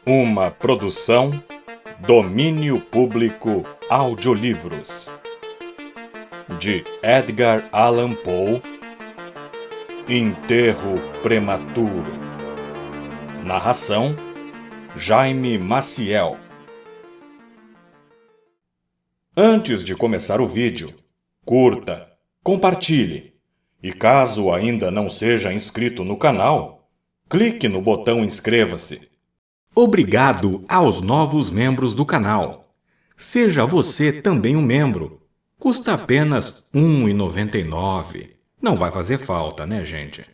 Uma produção Domínio Público Audiolivros de Edgar Allan Poe. Enterro Prematuro. Narração Jaime Maciel. Antes de começar o vídeo, curta, compartilhe e caso ainda não seja inscrito no canal, clique no botão inscreva-se. Obrigado aos novos membros do canal. Seja você também um membro. Custa apenas R$ 1,99. Não vai fazer falta, né, gente?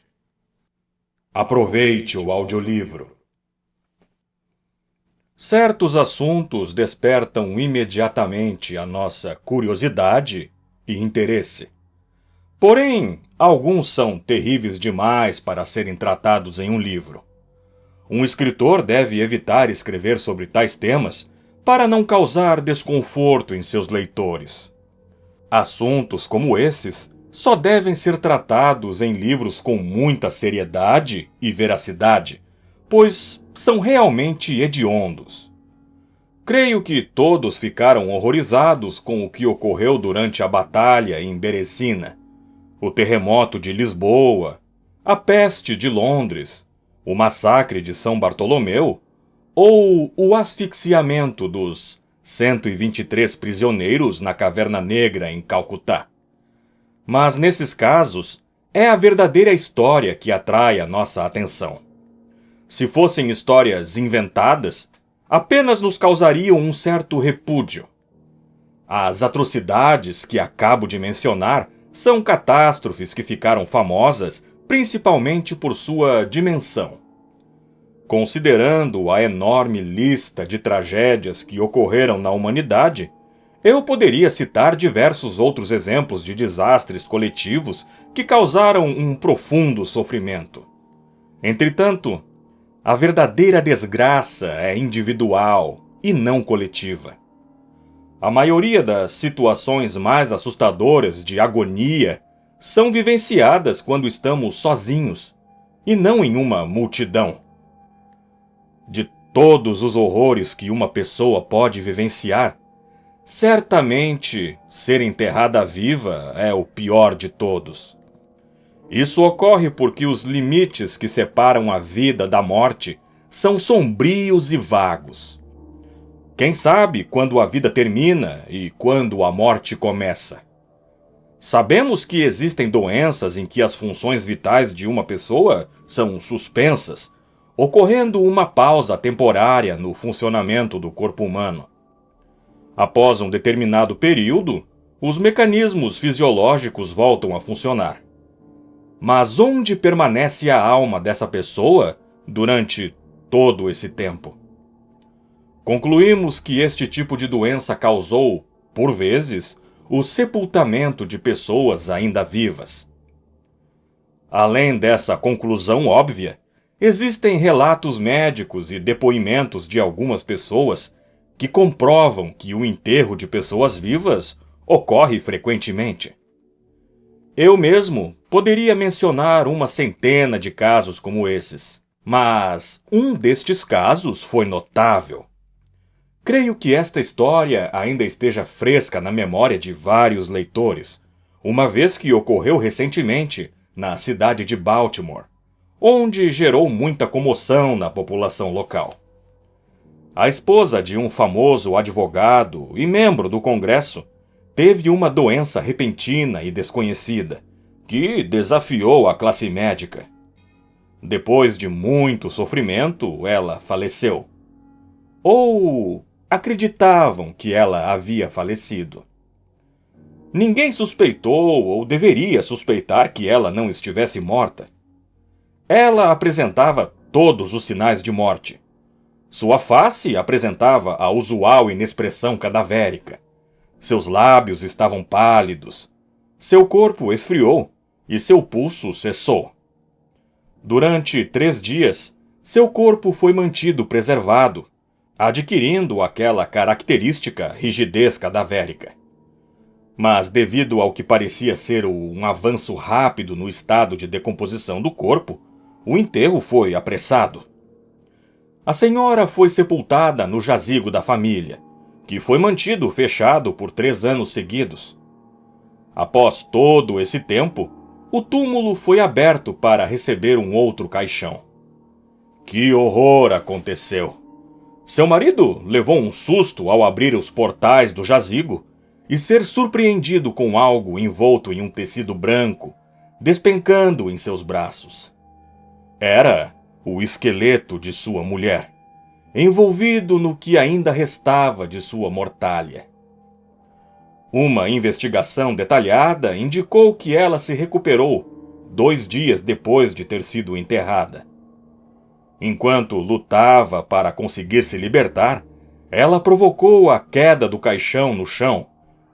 Aproveite o audiolivro. Certos assuntos despertam imediatamente a nossa curiosidade e interesse. Porém, alguns são terríveis demais para serem tratados em um livro. Um escritor deve evitar escrever sobre tais temas para não causar desconforto em seus leitores. Assuntos como esses só devem ser tratados em livros com muita seriedade e veracidade, pois são realmente hediondos. Creio que todos ficaram horrorizados com o que ocorreu durante a batalha em Berecina, o terremoto de Lisboa, a peste de Londres, o massacre de São Bartolomeu ou o asfixiamento dos 123 prisioneiros na Caverna Negra em Calcutá. Mas nesses casos, é a verdadeira história que atrai a nossa atenção. Se fossem histórias inventadas, apenas nos causariam um certo repúdio. As atrocidades que acabo de mencionar são catástrofes que ficaram famosas principalmente por sua dimensão. Considerando a enorme lista de tragédias que ocorreram na humanidade, eu poderia citar diversos outros exemplos de desastres coletivos que causaram um profundo sofrimento. Entretanto, a verdadeira desgraça é individual e não coletiva. A maioria das situações mais assustadoras de agonia são vivenciadas quando estamos sozinhos, e não em uma multidão. De todos os horrores que uma pessoa pode vivenciar, certamente ser enterrada viva é o pior de todos. Isso ocorre porque os limites que separam a vida da morte são sombrios e vagos. Quem sabe quando a vida termina e quando a morte começa? Sabemos que existem doenças em que as funções vitais de uma pessoa são suspensas, ocorrendo uma pausa temporária no funcionamento do corpo humano. Após um determinado período, os mecanismos fisiológicos voltam a funcionar. Mas onde permanece a alma dessa pessoa durante todo esse tempo? Concluímos que este tipo de doença causou, por vezes, o sepultamento de pessoas ainda vivas. Além dessa conclusão óbvia, existem relatos médicos e depoimentos de algumas pessoas que comprovam que o enterro de pessoas vivas ocorre frequentemente. Eu mesmo poderia mencionar uma centena de casos como esses, mas um destes casos foi notável. Creio que esta história ainda esteja fresca na memória de vários leitores, uma vez que ocorreu recentemente na cidade de Baltimore, onde gerou muita comoção na população local. A esposa de um famoso advogado e membro do Congresso teve uma doença repentina e desconhecida, que desafiou a classe médica. Depois de muito sofrimento, ela faleceu. Ou acreditavam que ela havia falecido. Ninguém suspeitou ou deveria suspeitar que ela não estivesse morta. Ela apresentava todos os sinais de morte. Sua face apresentava a usual inexpressão cadavérica. Seus lábios estavam pálidos. Seu corpo esfriou e seu pulso cessou. Durante 3 dias, seu corpo foi mantido preservado, adquirindo aquela característica rigidez cadavérica. Mas devido ao que parecia ser um avanço rápido no estado de decomposição do corpo, o enterro foi apressado. A senhora foi sepultada no jazigo da família, que foi mantido fechado por 3 anos seguidos. Após todo esse tempo, o túmulo foi aberto para receber um outro caixão. Que horror aconteceu! Seu marido levou um susto ao abrir os portais do jazigo e ser surpreendido com algo envolto em um tecido branco, despencando em seus braços. Era o esqueleto de sua mulher, envolvido no que ainda restava de sua mortalha. Uma investigação detalhada indicou que ela se recuperou 2 dias depois de ter sido enterrada. Enquanto lutava para conseguir se libertar, ela provocou a queda do caixão no chão,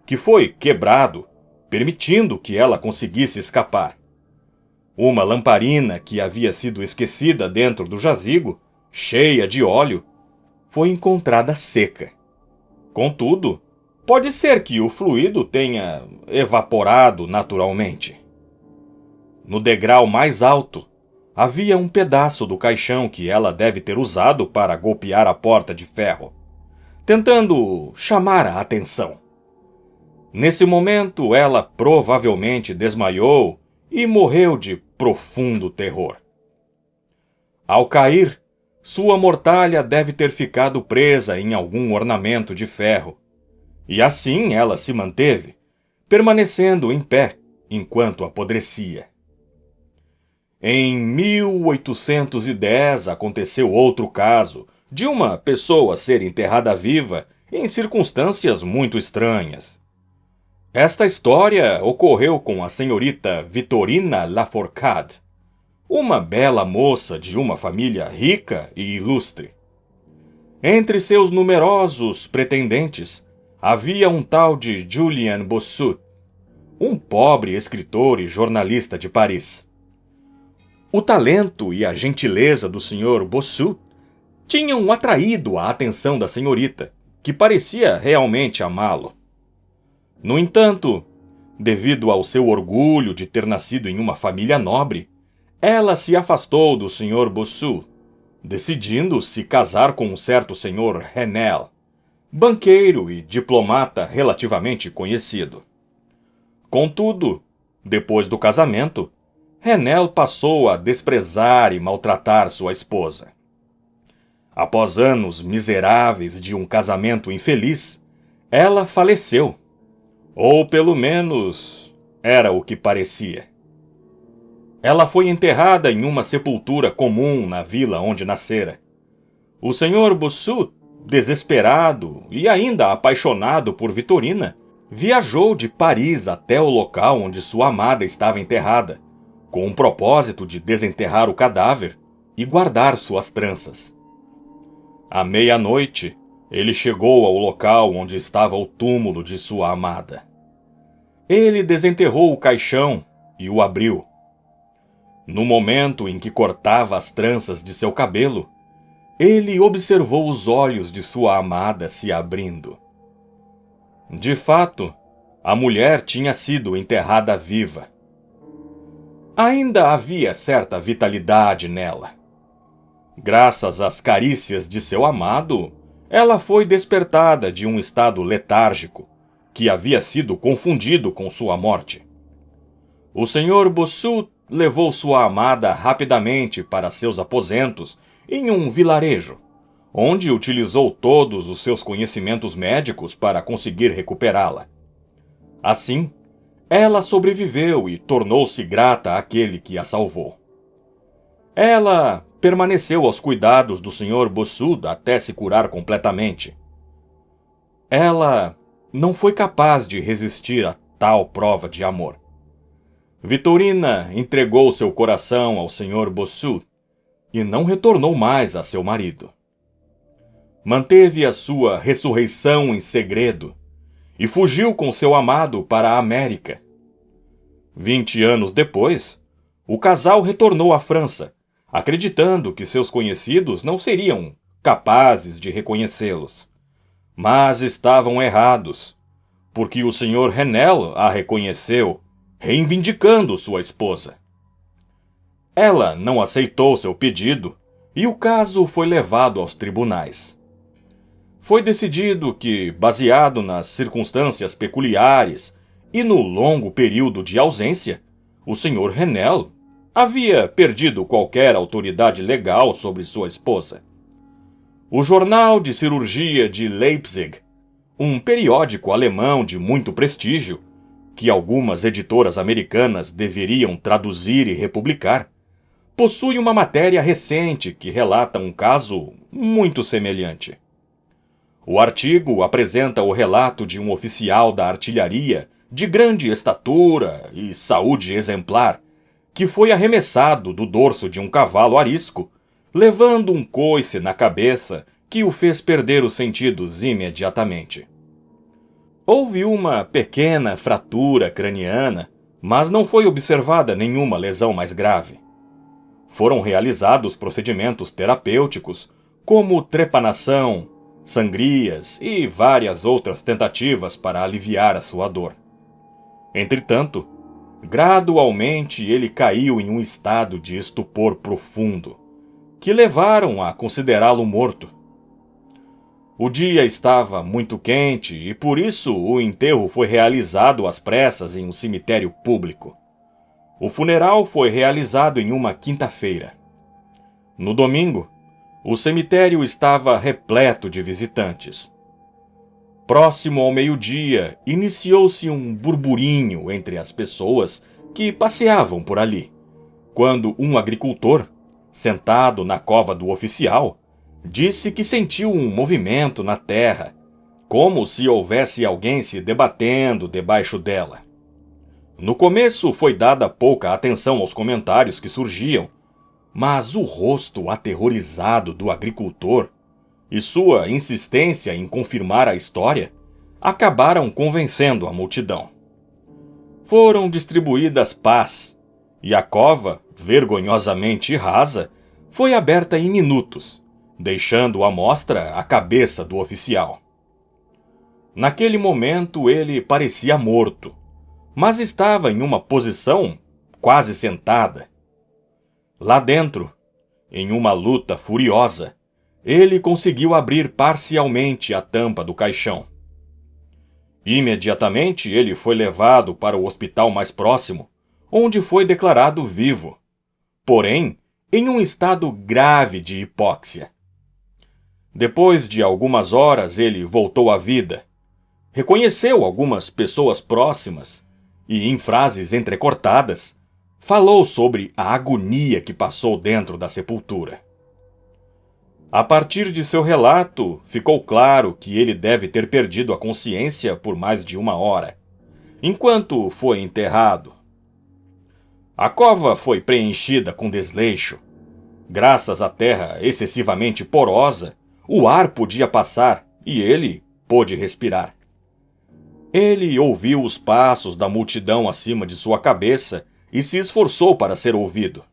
que foi quebrado, permitindo que ela conseguisse escapar. Uma lamparina que havia sido esquecida dentro do jazigo, cheia de óleo, foi encontrada seca. Contudo, pode ser que o fluido tenha evaporado naturalmente. No degrau mais alto, havia um pedaço do caixão que ela deve ter usado para golpear a porta de ferro, tentando chamar a atenção. Nesse momento, ela provavelmente desmaiou e morreu de profundo terror. Ao cair, sua mortalha deve ter ficado presa em algum ornamento de ferro, e assim ela se manteve, permanecendo em pé enquanto apodrecia. Em 1810 aconteceu outro caso de uma pessoa ser enterrada viva em circunstâncias muito estranhas. Esta história ocorreu com a senhorita Vitorina Lafourcade, uma bela moça de uma família rica e ilustre. Entre seus numerosos pretendentes, havia um tal de Julien Bossuet, um pobre escritor e jornalista de Paris. O talento e a gentileza do Sr. Bossuet tinham atraído a atenção da senhorita, que parecia realmente amá-lo. No entanto, devido ao seu orgulho de ter nascido em uma família nobre, ela se afastou do Sr. Bossuet, decidindo se casar com um certo Sr. Renel, banqueiro e diplomata relativamente conhecido. Contudo, depois do casamento, Renel passou a desprezar e maltratar sua esposa. Após anos miseráveis de um casamento infeliz, ela faleceu. Ou pelo menos era o que parecia. Ela foi enterrada em uma sepultura comum na vila onde nascera. O Sr. Bossuet, desesperado e ainda apaixonado por Vitorina, viajou de Paris até o local onde sua amada estava enterrada, com o propósito de desenterrar o cadáver e guardar suas tranças. À meia-noite, ele chegou ao local onde estava o túmulo de sua amada. Ele desenterrou o caixão e o abriu. No momento em que cortava as tranças de seu cabelo, ele observou os olhos de sua amada se abrindo. De fato, a mulher tinha sido enterrada viva. Ainda havia certa vitalidade nela. Graças às carícias de seu amado, ela foi despertada de um estado letárgico, que havia sido confundido com sua morte. O Sr. Bossuet levou sua amada rapidamente para seus aposentos em um vilarejo, onde utilizou todos os seus conhecimentos médicos para conseguir recuperá-la. Assim, ela sobreviveu e tornou-se grata àquele que a salvou. Ela permaneceu aos cuidados do Sr. Bossuet até se curar completamente. Ela não foi capaz de resistir a tal prova de amor. Vitorina entregou seu coração ao Sr. Bossuet e não retornou mais a seu marido. Manteve a sua ressurreição em segredo e fugiu com seu amado para a América. 20 anos depois, o casal retornou à França, acreditando que seus conhecidos não seriam capazes de reconhecê-los. Mas estavam errados, porque o Sr. Renel a reconheceu, reivindicando sua esposa. Ela não aceitou seu pedido e o caso foi levado aos tribunais. Foi decidido que, baseado nas circunstâncias peculiares e no longo período de ausência, o Sr. Renel havia perdido qualquer autoridade legal sobre sua esposa. O Jornal de Cirurgia de Leipzig, um periódico alemão de muito prestígio, que algumas editoras americanas deveriam traduzir e republicar, possui uma matéria recente que relata um caso muito semelhante. O artigo apresenta o relato de um oficial da artilharia de grande estatura e saúde exemplar, que foi arremessado do dorso de um cavalo arisco, levando um coice na cabeça que o fez perder os sentidos imediatamente. Houve uma pequena fratura craniana, mas não foi observada nenhuma lesão mais grave. Foram realizados procedimentos terapêuticos, como trepanação, sangrias e várias outras tentativas para aliviar a sua dor. Entretanto, gradualmente ele caiu em um estado de estupor profundo, que levaram a considerá-lo morto. O dia estava muito quente e por isso o enterro foi realizado às pressas em um cemitério público. O funeral foi realizado em uma quinta-feira. No domingo, o cemitério estava repleto de visitantes. Próximo ao meio-dia, iniciou-se um burburinho entre as pessoas que passeavam por ali, quando um agricultor, sentado na cova do oficial, disse que sentiu um movimento na terra, como se houvesse alguém se debatendo debaixo dela. No começo foi dada pouca atenção aos comentários que surgiam, mas o rosto aterrorizado do agricultor e sua insistência em confirmar a história acabaram convencendo a multidão. Foram distribuídas pás, e a cova, vergonhosamente rasa, foi aberta em minutos, deixando à mostra a cabeça do oficial. Naquele momento ele parecia morto, mas estava em uma posição quase sentada. Lá dentro, em uma luta furiosa, ele conseguiu abrir parcialmente a tampa do caixão. Imediatamente ele foi levado para o hospital mais próximo, onde foi declarado vivo, porém em um estado grave de hipóxia. Depois de algumas horas ele voltou à vida, reconheceu algumas pessoas próximas e, em frases entrecortadas, falou sobre a agonia que passou dentro da sepultura. A partir de seu relato, ficou claro que ele deve ter perdido a consciência por mais de 1 hora, enquanto foi enterrado. A cova foi preenchida com desleixo. Graças à terra excessivamente porosa, o ar podia passar e ele pôde respirar. Ele ouviu os passos da multidão acima de sua cabeça e se esforçou para ser ouvido.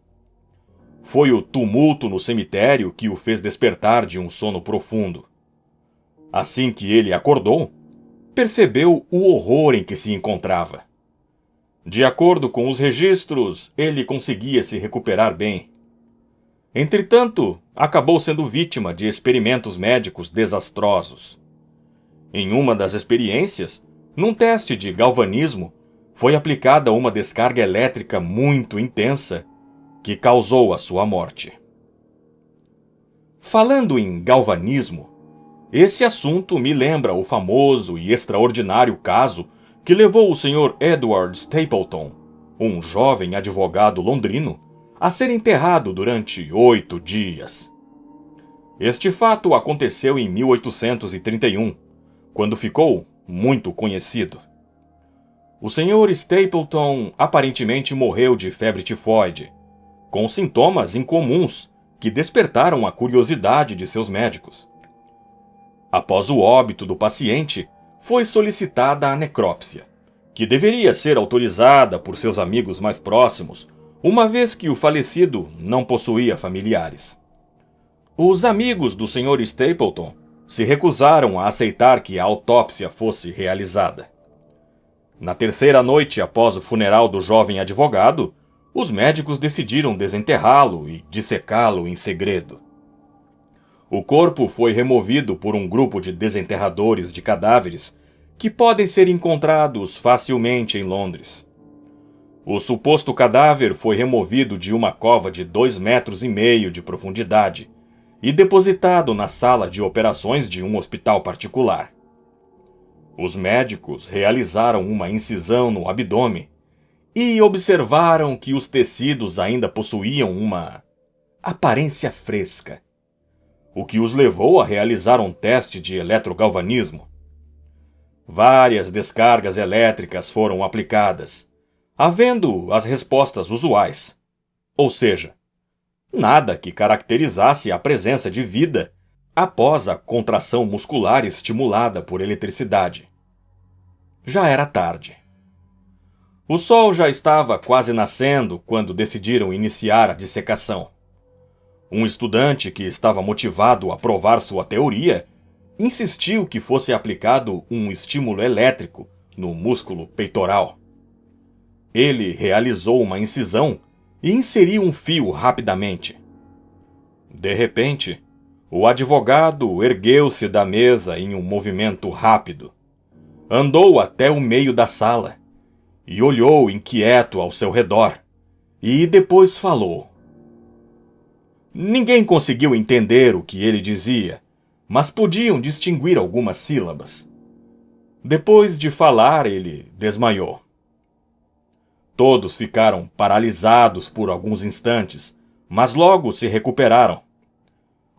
Foi o tumulto no cemitério que o fez despertar de um sono profundo. Assim que ele acordou, percebeu o horror em que se encontrava. De acordo com os registros, ele conseguia se recuperar bem. Entretanto, acabou sendo vítima de experimentos médicos desastrosos. Em uma das experiências, num teste de galvanismo, foi aplicada uma descarga elétrica muito intensa que causou a sua morte. Falando em galvanismo, esse assunto me lembra o famoso e extraordinário caso que levou o Sr. Edward Stapleton, um jovem advogado londrino, a ser enterrado durante 8 dias. Este fato aconteceu em 1831, quando ficou muito conhecido. O Sr. Stapleton aparentemente morreu de febre tifoide, com sintomas incomuns que despertaram a curiosidade de seus médicos. Após o óbito do paciente, foi solicitada a necrópsia, que deveria ser autorizada por seus amigos mais próximos, uma vez que o falecido não possuía familiares. Os amigos do Sr. Stapleton se recusaram a aceitar que a autópsia fosse realizada. Na terceira noite após o funeral do jovem advogado, os médicos decidiram desenterrá-lo e dissecá-lo em segredo. O corpo foi removido por um grupo de desenterradores de cadáveres que podem ser encontrados facilmente em Londres. O suposto cadáver foi removido de uma cova de 2,5 metros de profundidade e depositado na sala de operações de um hospital particular. Os médicos realizaram uma incisão no abdômen e observaram que os tecidos ainda possuíam uma aparência fresca, o que os levou a realizar um teste de eletrogalvanismo. Várias descargas elétricas foram aplicadas, havendo as respostas usuais, ou seja, nada que caracterizasse a presença de vida após a contração muscular estimulada por eletricidade. Já era tarde. O sol já estava quase nascendo quando decidiram iniciar a dissecação. Um estudante que estava motivado a provar sua teoria insistiu que fosse aplicado um estímulo elétrico no músculo peitoral. Ele realizou uma incisão e inseriu um fio rapidamente. De repente, o advogado ergueu-se da mesa em um movimento rápido. Andou até o meio da sala e olhou inquieto ao seu redor, e depois falou. Ninguém conseguiu entender o que ele dizia, mas podiam distinguir algumas sílabas. Depois de falar, ele desmaiou. Todos ficaram paralisados por alguns instantes, mas logo se recuperaram.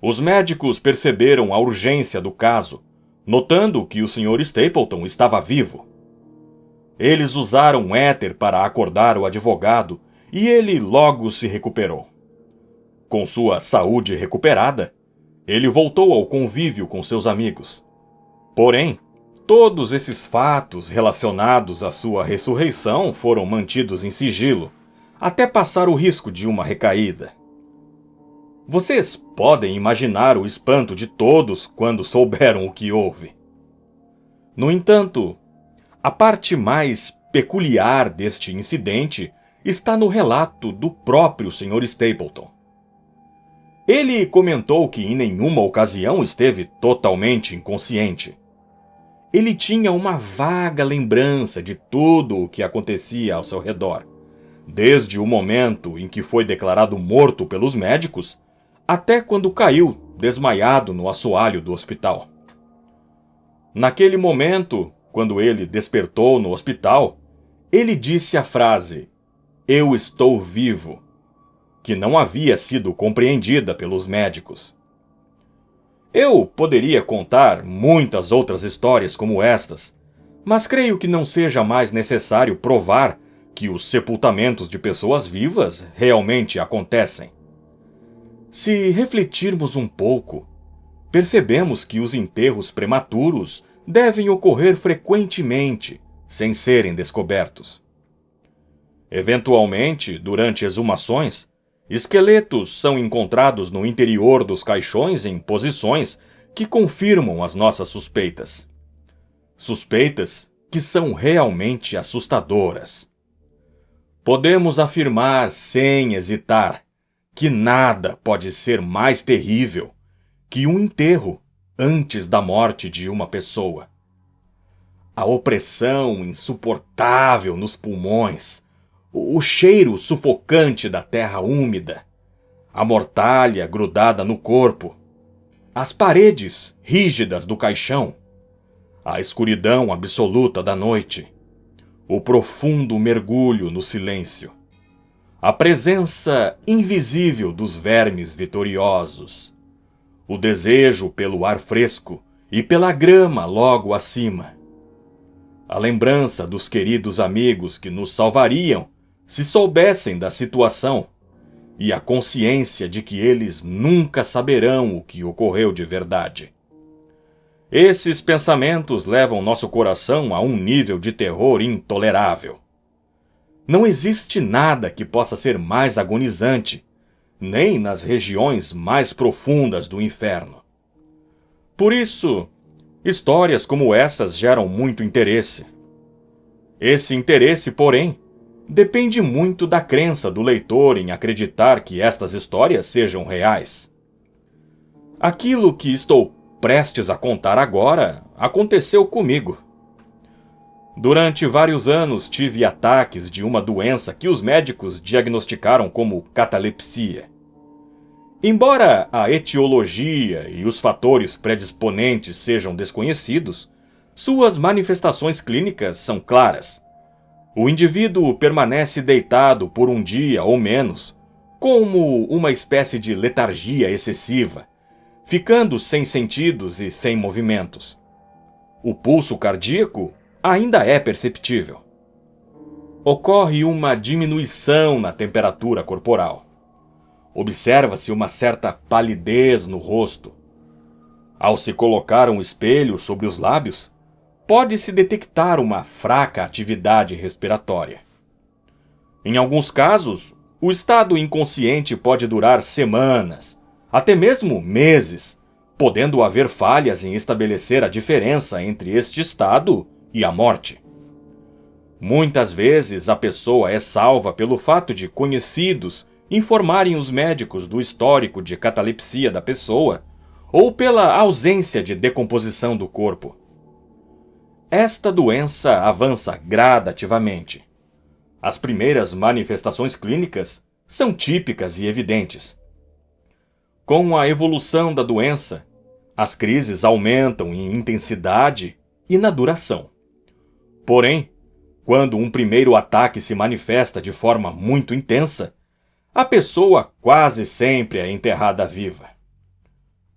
Os médicos perceberam a urgência do caso, notando que o Sr. Stapleton estava vivo. Eles usaram éter para acordar o advogado e ele logo se recuperou. Com sua saúde recuperada, ele voltou ao convívio com seus amigos. Porém, todos esses fatos relacionados à sua ressurreição foram mantidos em sigilo, até passar o risco de uma recaída. Vocês podem imaginar o espanto de todos quando souberam o que houve. No entanto, a parte mais peculiar deste incidente está no relato do próprio Sr. Stapleton. Ele comentou que em nenhuma ocasião esteve totalmente inconsciente. Ele tinha uma vaga lembrança de tudo o que acontecia ao seu redor, desde o momento em que foi declarado morto pelos médicos até quando caiu desmaiado no assoalho do hospital. Naquele momento, quando ele despertou no hospital, ele disse a frase "Eu estou vivo", que não havia sido compreendida pelos médicos. Eu poderia contar muitas outras histórias como estas, mas creio que não seja mais necessário provar que os sepultamentos de pessoas vivas realmente acontecem. Se refletirmos um pouco, percebemos que os enterros prematuros devem ocorrer frequentemente, sem serem descobertos. Eventualmente, durante exumações, esqueletos são encontrados no interior dos caixões em posições que confirmam as nossas suspeitas. Suspeitas que são realmente assustadoras. Podemos afirmar sem hesitar que nada pode ser mais terrível que um enterro antes da morte de uma pessoa. A opressão insuportável nos pulmões, o cheiro sufocante da terra úmida, a mortalha grudada no corpo, as paredes rígidas do caixão, a escuridão absoluta da noite, o profundo mergulho no silêncio, a presença invisível dos vermes vitoriosos, o desejo pelo ar fresco e pela grama logo acima, a lembrança dos queridos amigos que nos salvariam se soubessem da situação e a consciência de que eles nunca saberão o que ocorreu de verdade. Esses pensamentos levam nosso coração a um nível de terror intolerável. Não existe nada que possa ser mais agonizante, nem nas regiões mais profundas do inferno. Por isso, histórias como essas geram muito interesse. Esse interesse, porém, depende muito da crença do leitor em acreditar que estas histórias sejam reais. Aquilo que estou prestes a contar agora aconteceu comigo. Durante vários anos tive ataques de uma doença que os médicos diagnosticaram como catalepsia. Embora a etiologia e os fatores predisponentes sejam desconhecidos, suas manifestações clínicas são claras. O indivíduo permanece deitado por um dia ou menos, como uma espécie de letargia excessiva, ficando sem sentidos e sem movimentos. O pulso cardíaco ainda é perceptível. Ocorre uma diminuição na temperatura corporal. Observa-se uma certa palidez no rosto. Ao se colocar um espelho sobre os lábios, pode-se detectar uma fraca atividade respiratória. Em alguns casos, o estado inconsciente pode durar semanas, até mesmo meses, podendo haver falhas em estabelecer a diferença entre este estado e a morte. Muitas vezes a pessoa é salva pelo fato de conhecidos informarem os médicos do histórico de catalepsia da pessoa ou pela ausência de decomposição do corpo. Esta doença avança gradativamente. As primeiras manifestações clínicas são típicas e evidentes. Com a evolução da doença, as crises aumentam em intensidade e na duração. Porém, quando um primeiro ataque se manifesta de forma muito intensa, a pessoa quase sempre é enterrada viva.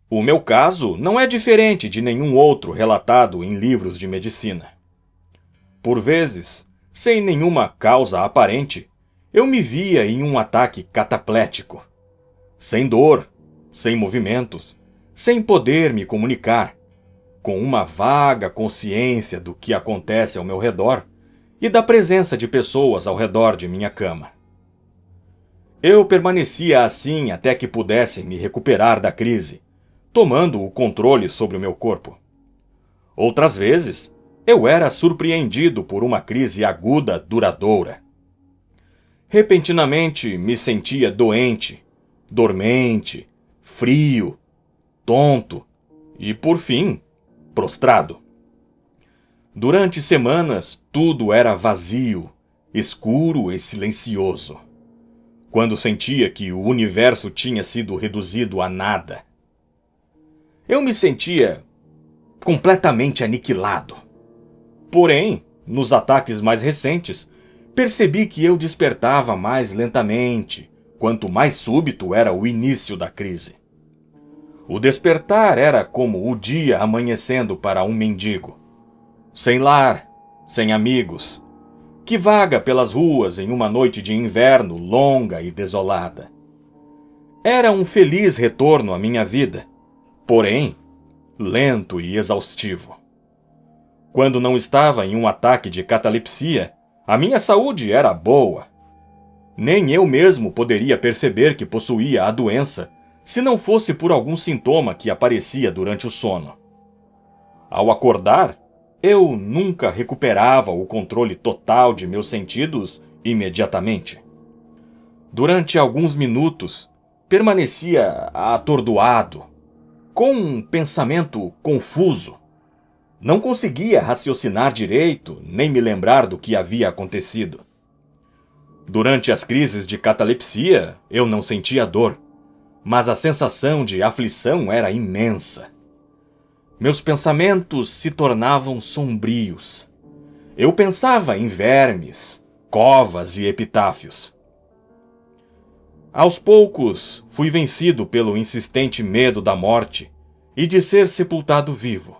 O meu caso não é diferente de nenhum outro relatado em livros de medicina. Por vezes, sem nenhuma causa aparente, eu me via em um ataque cataplético. Sem dor, sem movimentos, sem poder me comunicar, com uma vaga consciência do que acontece ao meu redor e da presença de pessoas ao redor de minha cama. Eu permanecia assim até que pudesse me recuperar da crise, tomando o controle sobre o meu corpo. Outras vezes, eu era surpreendido por uma crise aguda duradoura. Repentinamente me sentia doente, dormente, frio, tonto e, por fim, prostrado. Durante semanas, tudo era vazio, escuro e silencioso. Quando sentia que o universo tinha sido reduzido a nada, eu me sentia completamente aniquilado. Porém, nos ataques mais recentes, percebi que eu despertava mais lentamente, quanto mais súbito era o início da crise. O despertar era como o dia amanhecendo para um mendigo, sem lar, sem amigos, que vaga pelas ruas em uma noite de inverno longa e desolada. Era um feliz retorno à minha vida, porém, lento e exaustivo. Quando não estava em um ataque de catalepsia, a minha saúde era boa. Nem eu mesmo poderia perceber que possuía a doença, se não fosse por algum sintoma que aparecia durante o sono. Ao acordar, eu nunca recuperava o controle total de meus sentidos imediatamente. Durante alguns minutos, permanecia atordoado, com um pensamento confuso. Não conseguia raciocinar direito, nem me lembrar do que havia acontecido. Durante as crises de catalepsia, eu não sentia dor, mas a sensação de aflição era imensa. Meus pensamentos se tornavam sombrios. Eu pensava em vermes, covas e epitáfios. Aos poucos, fui vencido pelo insistente medo da morte e de ser sepultado vivo.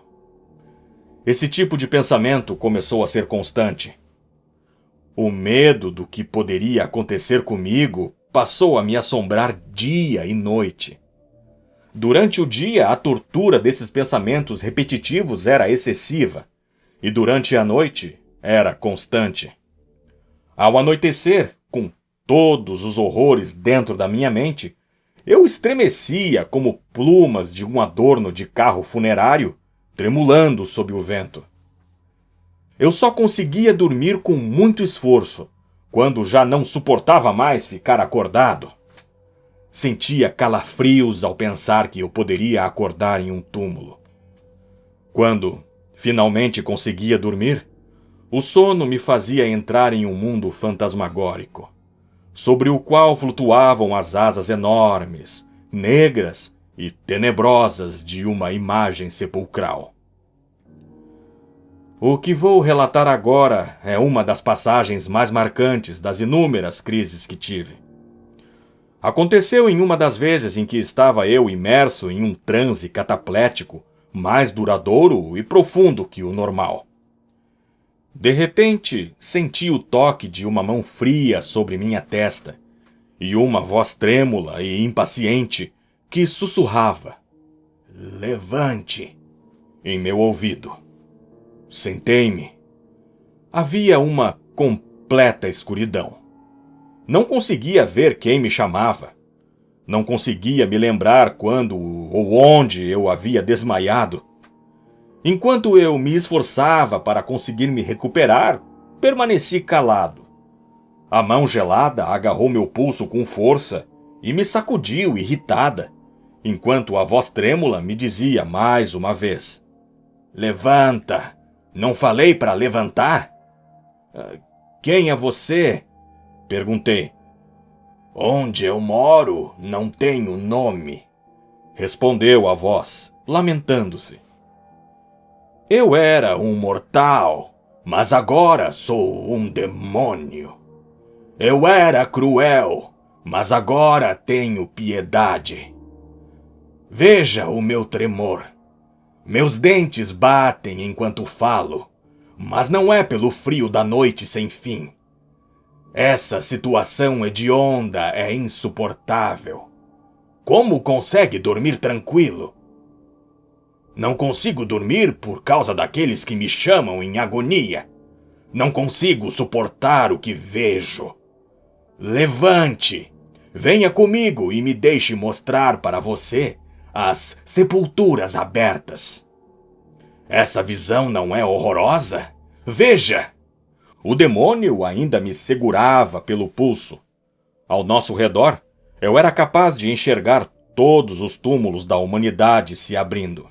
Esse tipo de pensamento começou a ser constante. O medo do que poderia acontecer comigo passou a me assombrar dia e noite. Durante o dia, a tortura desses pensamentos repetitivos era excessiva, e durante a noite era constante. Ao anoitecer, com todos os horrores dentro da minha mente, eu estremecia como plumas de um adorno de carro funerário, tremulando sob o vento. Eu só conseguia dormir com muito esforço, quando já não suportava mais ficar acordado. Sentia calafrios ao pensar que eu poderia acordar em um túmulo. Quando finalmente conseguia dormir, o sono me fazia entrar em um mundo fantasmagórico, sobre o qual flutuavam as asas enormes, negras e tenebrosas de uma imagem sepulcral. O que vou relatar agora é uma das passagens mais marcantes das inúmeras crises que tive. Aconteceu em uma das vezes em que estava eu imerso em um transe cataplético mais duradouro e profundo que o normal. De repente, senti o toque de uma mão fria sobre minha testa e uma voz trêmula e impaciente que sussurrava: "Levante!" em meu ouvido. Sentei-me. Havia uma completa escuridão. Não conseguia ver quem me chamava. Não conseguia me lembrar quando ou onde eu havia desmaiado. Enquanto eu me esforçava para conseguir me recuperar, permaneci calado. A mão gelada agarrou meu pulso com força e me sacudiu irritada, enquanto a voz trêmula me dizia mais uma vez: "Levanta! Não falei para levantar?" "Quem é você?" perguntei. "Onde eu moro não tenho nome", respondeu a voz, lamentando-se. "Eu era um mortal, mas agora sou um demônio. Eu era cruel, mas agora tenho piedade. Veja o meu tremor. Meus dentes batem enquanto falo, mas não é pelo frio da noite sem fim. Essa situação hedionda é insuportável. Como consegue dormir tranquilo? Não consigo dormir por causa daqueles que me chamam em agonia. Não consigo suportar o que vejo. Levante! Venha comigo e me deixe mostrar para você as sepulturas abertas. Essa visão não é horrorosa? Veja!" O demônio ainda me segurava pelo pulso. Ao nosso redor, eu era capaz de enxergar todos os túmulos da humanidade se abrindo.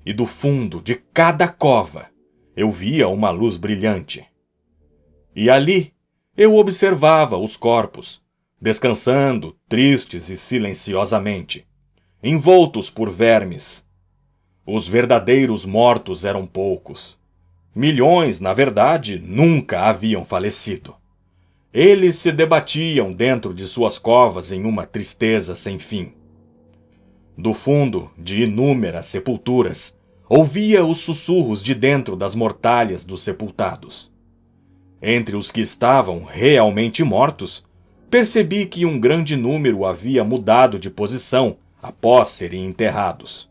E do fundo de cada cova, eu via uma luz brilhante. E ali, eu observava os corpos, descansando tristes e silenciosamente, envoltos por vermes. Os verdadeiros mortos eram poucos. Milhões, na verdade, nunca haviam falecido. Eles se debatiam dentro de suas covas em uma tristeza sem fim. Do fundo de inúmeras sepulturas, ouvia os sussurros de dentro das mortalhas dos sepultados. Entre os que estavam realmente mortos, percebi que um grande número havia mudado de posição após serem enterrados.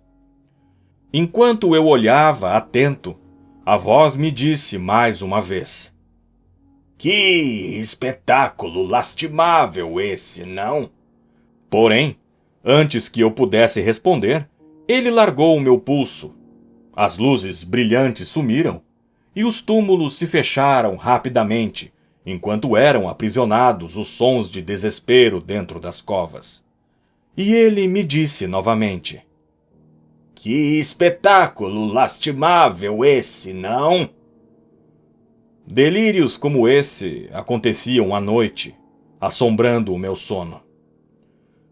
Enquanto eu olhava atento, a voz me disse mais uma vez: "Que espetáculo lastimável esse, não?" Porém, antes que eu pudesse responder, ele largou o meu pulso. As luzes brilhantes sumiram e os túmulos se fecharam rapidamente, enquanto eram aprisionados os sons de desespero dentro das covas. E ele me disse novamente: "Que espetáculo lastimável esse, não?" Delírios como esse aconteciam à noite, assombrando o meu sono.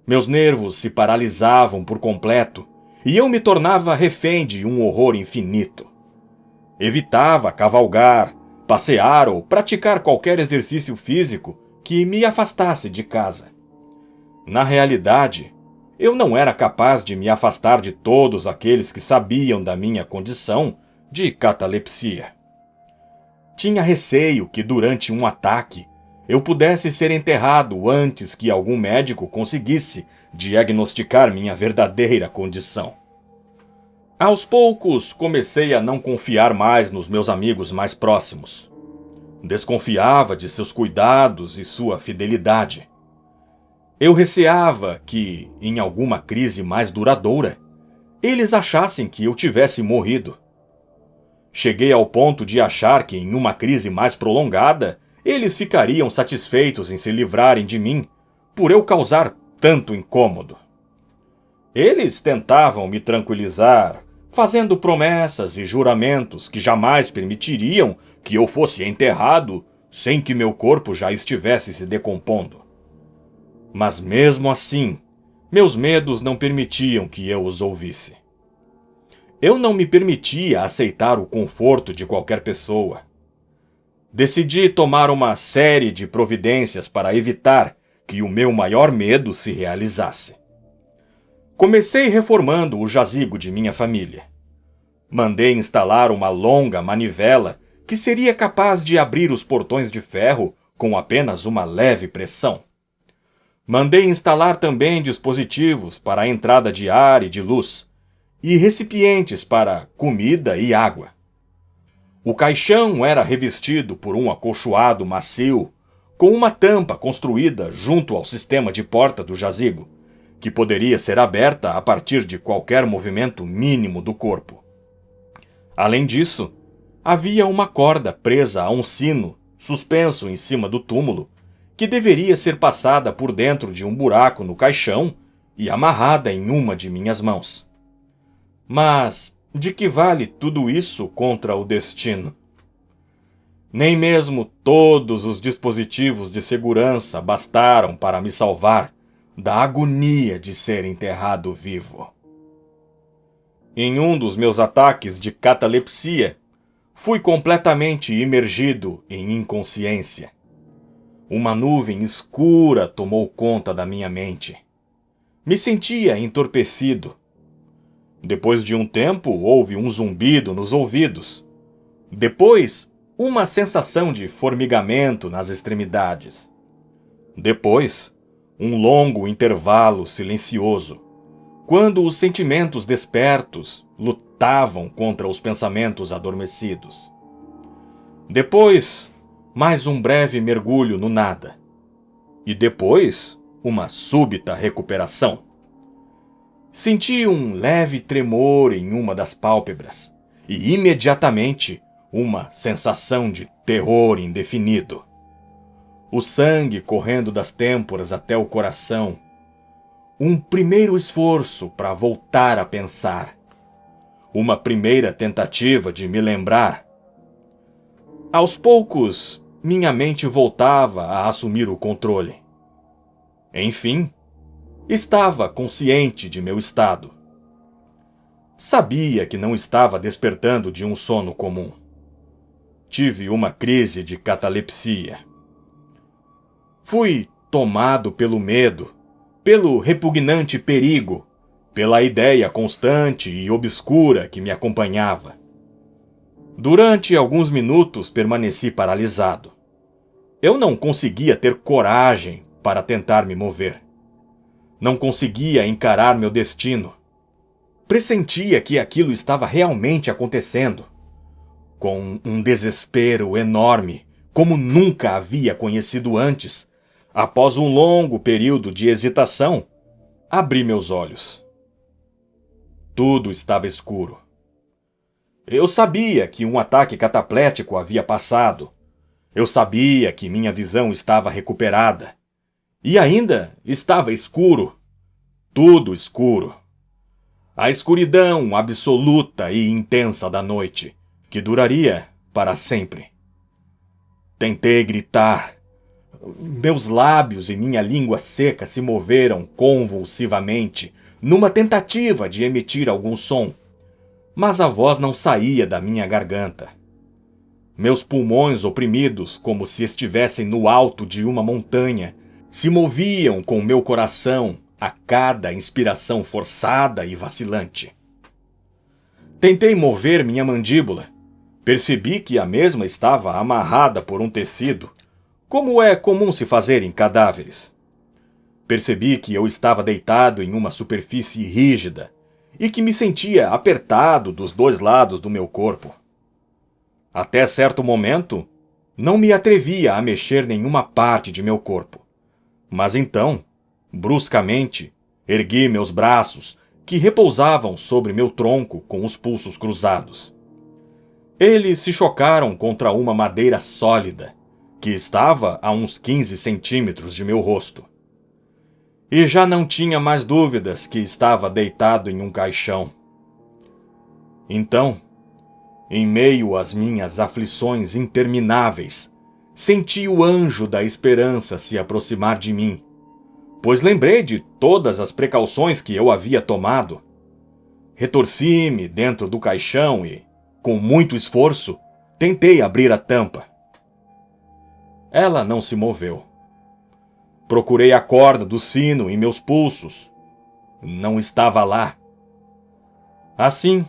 Meus nervos se paralisavam por completo e eu me tornava refém de um horror infinito. Evitava cavalgar, passear ou praticar qualquer exercício físico que me afastasse de casa. Na realidade, eu não era capaz de me afastar de todos aqueles que sabiam da minha condição de catalepsia. Tinha receio que durante um ataque eu pudesse ser enterrado antes que algum médico conseguisse diagnosticar minha verdadeira condição. Aos poucos, comecei a não confiar mais nos meus amigos mais próximos. Desconfiava de seus cuidados e sua fidelidade. Eu receava que, em alguma crise mais duradoura, eles achassem que eu tivesse morrido. Cheguei ao ponto de achar que, em uma crise mais prolongada, eles ficariam satisfeitos em se livrarem de mim, por eu causar tanto incômodo. Eles tentavam me tranquilizar, fazendo promessas e juramentos que jamais permitiriam que eu fosse enterrado sem que meu corpo já estivesse se decompondo. Mas mesmo assim, meus medos não permitiam que eu os ouvisse. Eu não me permitia aceitar o conforto de qualquer pessoa. Decidi tomar uma série de providências para evitar que o meu maior medo se realizasse. Comecei reformando o jazigo de minha família. Mandei instalar uma longa manivela que seria capaz de abrir os portões de ferro com apenas uma leve pressão. Mandei instalar também dispositivos para a entrada de ar e de luz, e recipientes para comida e água. O caixão era revestido por um acolchoado macio, com uma tampa construída junto ao sistema de porta do jazigo, que poderia ser aberta a partir de qualquer movimento mínimo do corpo. Além disso, havia uma corda presa a um sino, suspenso em cima do túmulo, que deveria ser passada por dentro de um buraco no caixão e amarrada em uma de minhas mãos. Mas de que vale tudo isso contra o destino? Nem mesmo todos os dispositivos de segurança bastaram para me salvar da agonia de ser enterrado vivo. Em um dos meus ataques de catalepsia, fui completamente imergido em inconsciência. Uma nuvem escura tomou conta da minha mente. Me sentia entorpecido. Depois de um tempo, houve um zumbido nos ouvidos. Depois, uma sensação de formigamento nas extremidades. Depois, um longo intervalo silencioso, quando os sentimentos despertos lutavam contra os pensamentos adormecidos. Depois, mais um breve mergulho no nada. E depois, uma súbita recuperação. Senti um leve tremor em uma das pálpebras e, imediatamente, uma sensação de terror indefinido. O sangue correndo das têmporas até o coração. Um primeiro esforço para voltar a pensar. Uma primeira tentativa de me lembrar. Aos poucos, minha mente voltava a assumir o controle. Enfim, estava consciente de meu estado. Sabia que não estava despertando de um sono comum. Tive uma crise de catalepsia. Fui tomado pelo medo, pelo repugnante perigo, pela ideia constante e obscura que me acompanhava. Durante alguns minutos permaneci paralisado. Eu não conseguia ter coragem para tentar me mover. Não conseguia encarar meu destino. Pressentia que aquilo estava realmente acontecendo. Com um desespero enorme, como nunca havia conhecido antes, após um longo período de hesitação, abri meus olhos. Tudo estava escuro. Eu sabia que um ataque cataplético havia passado. Eu sabia que minha visão estava recuperada. E ainda estava escuro. Tudo escuro. A escuridão absoluta e intensa da noite, que duraria para sempre. Tentei gritar. Meus lábios e minha língua seca se moveram convulsivamente, numa tentativa de emitir algum som. Mas a voz não saía da minha garganta. Meus pulmões oprimidos, como se estivessem no alto de uma montanha, se moviam com meu coração a cada inspiração forçada e vacilante. Tentei mover minha mandíbula. Percebi que a mesma estava amarrada por um tecido, como é comum se fazer em cadáveres. Percebi que eu estava deitado em uma superfície rígida e que me sentia apertado dos dois lados do meu corpo. Até certo momento, não me atrevia a mexer nenhuma parte de meu corpo. Mas então, bruscamente, ergui meus braços, que repousavam sobre meu tronco com os pulsos cruzados. Eles se chocaram contra uma madeira sólida, que estava a uns 15 centímetros de meu rosto. e já não tinha mais dúvidas que estava deitado em um caixão. Então, em meio às minhas aflições intermináveis, senti o anjo da esperança se aproximar de mim, pois lembrei de todas as precauções que eu havia tomado. Retorci-me dentro do caixão e, com muito esforço, tentei abrir a tampa. Ela não se moveu. Procurei a corda do sino em meus pulsos. Não estava lá. Assim,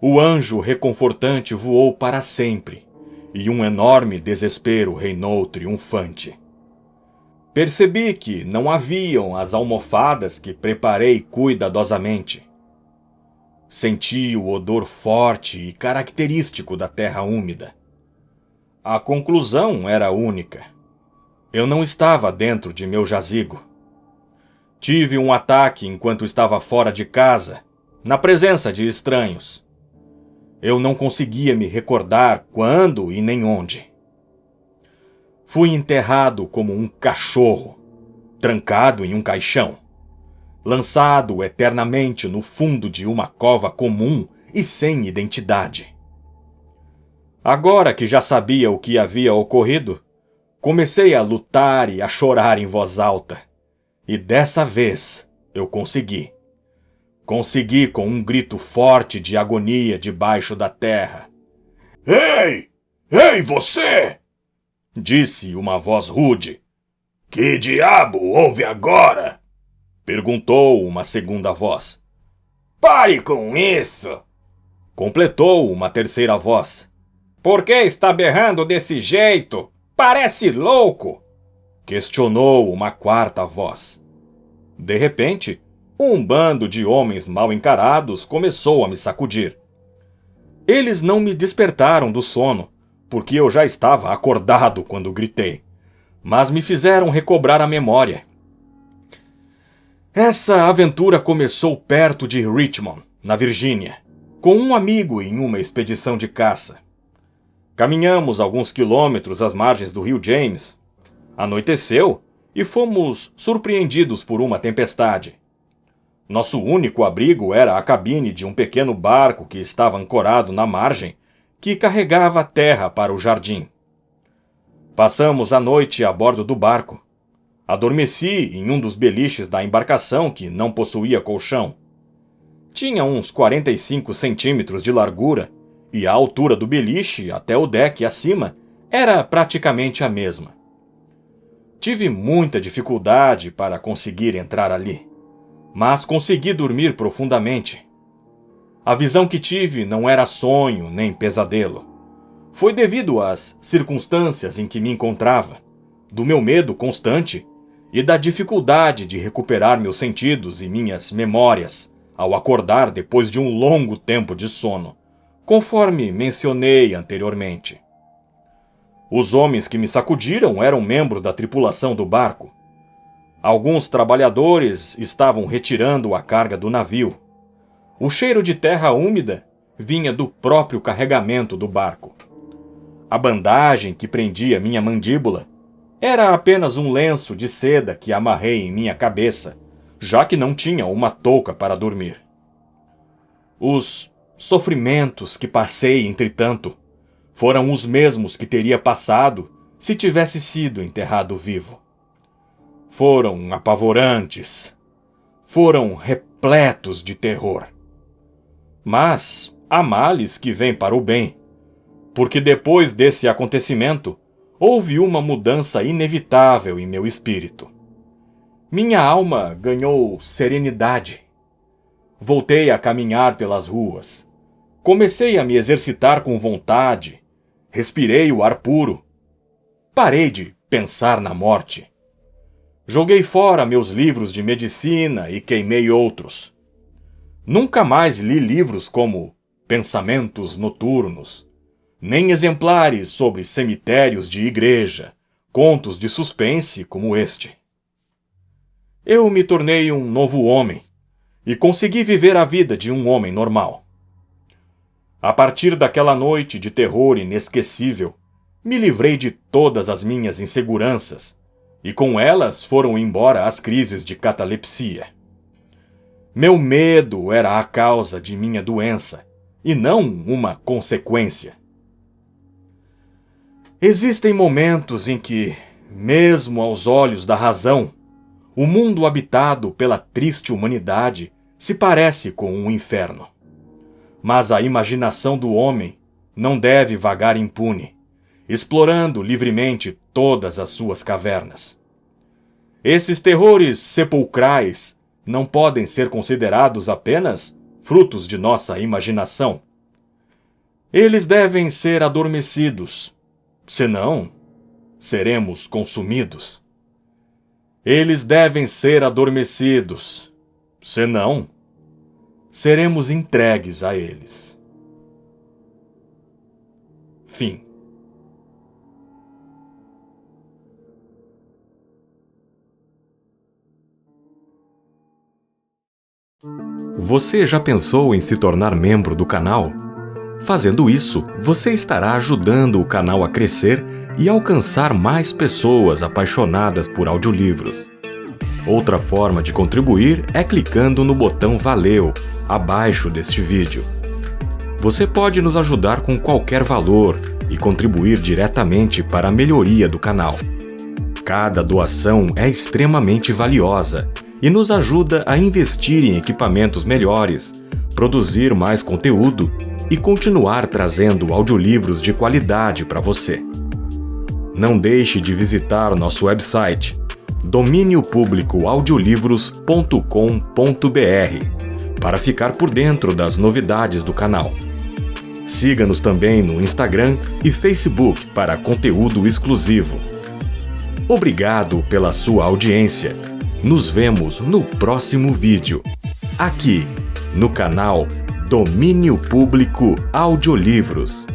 o anjo reconfortante voou para sempre, e um enorme desespero reinou triunfante. Percebi que não haviam as almofadas que preparei cuidadosamente. Senti o odor forte e característico da terra úmida. A conclusão era única. Eu não estava dentro de meu jazigo. Tive um ataque enquanto estava fora de casa, na presença de estranhos. Eu não conseguia me recordar quando e nem onde. Fui enterrado como um cachorro, trancado em um caixão, lançado eternamente no fundo de uma cova comum e sem identidade. Agora que já sabia o que havia ocorrido, comecei a lutar e a chorar em voz alta. E dessa vez eu consegui. Consegui com um grito forte de agonia debaixo da terra. Ei! Ei, você! Disse uma voz rude. Que diabo houve agora? Perguntou uma segunda voz. Pare com isso! Completou uma terceira voz. Por que está berrando desse jeito? Parece louco! Questionou uma quarta voz. De repente, um bando de homens mal encarados começou a me sacudir. Eles não me despertaram do sono, porque eu já estava acordado quando gritei, mas me fizeram recobrar a memória. Essa aventura começou perto de Richmond, na Virgínia, com um amigo em uma expedição de caça. Caminhamos alguns quilômetros às margens do rio James. Anoiteceu e fomos surpreendidos por uma tempestade. Nosso único abrigo era a cabine de um pequeno barco que estava ancorado na margem, que carregava terra para o jardim. Passamos a noite a bordo do barco. Adormeci em um dos beliches da embarcação que não possuía colchão. Tinha uns 45 centímetros de largura e a altura do beliche até o deck acima era praticamente a mesma. Tive muita dificuldade para conseguir entrar ali, mas consegui dormir profundamente. A visão que tive não era sonho nem pesadelo. Foi devido às circunstâncias em que me encontrava, do meu medo constante e da dificuldade de recuperar meus sentidos e minhas memórias ao acordar depois de um longo tempo de sono, conforme mencionei anteriormente. Os homens que me sacudiram eram membros da tripulação do barco. Alguns trabalhadores estavam retirando a carga do navio. O cheiro de terra úmida vinha do próprio carregamento do barco. A bandagem que prendia minha mandíbula era apenas um lenço de seda que amarrei em minha cabeça, já que não tinha uma touca para dormir. Os sofrimentos que passei, entretanto, foram os mesmos que teria passado se tivesse sido enterrado vivo. Foram apavorantes. Foram repletos de terror. Mas há males que vêm para o bem, porque depois desse acontecimento, houve uma mudança inevitável em meu espírito. Minha alma ganhou serenidade. Voltei a caminhar pelas ruas. Comecei a me exercitar com vontade. Respirei o ar puro. Parei de pensar na morte. Joguei fora meus livros de medicina e queimei outros. Nunca mais li livros como Pensamentos Noturnos, nem exemplares sobre cemitérios de igreja, contos de suspense como este. Eu me tornei um novo homem e consegui viver a vida de um homem normal. A partir daquela noite de terror inesquecível, me livrei de todas as minhas inseguranças e com elas foram embora as crises de catalepsia. Meu medo era a causa de minha doença, e não uma consequência. Existem momentos em que, mesmo aos olhos da razão, o mundo habitado pela triste humanidade se parece com um inferno. Mas a imaginação do homem não deve vagar impune, explorando livremente todas as suas cavernas. Esses terrores sepulcrais não podem ser considerados apenas frutos de nossa imaginação. Eles devem ser adormecidos, senão seremos consumidos. Eles devem ser adormecidos, senão seremos entregues a eles. Fim. Você já pensou em se tornar membro do canal? Fazendo isso, você estará ajudando o canal a crescer e alcançar mais pessoas apaixonadas por audiolivros. Outra forma de contribuir é clicando no botão Valeu, abaixo deste vídeo. Você pode nos ajudar com qualquer valor e contribuir diretamente para a melhoria do canal. Cada doação é extremamente valiosa e nos ajuda a investir em equipamentos melhores, produzir mais conteúdo e continuar trazendo audiolivros de qualidade para você. Não deixe de visitar nosso website dominiopublicoaudiolivros.com.br para ficar por dentro das novidades do canal. Siga-nos também no Instagram e Facebook para conteúdo exclusivo. Obrigado pela sua audiência. Nos vemos no próximo vídeo, aqui no canal Domínio Público Audiolivros.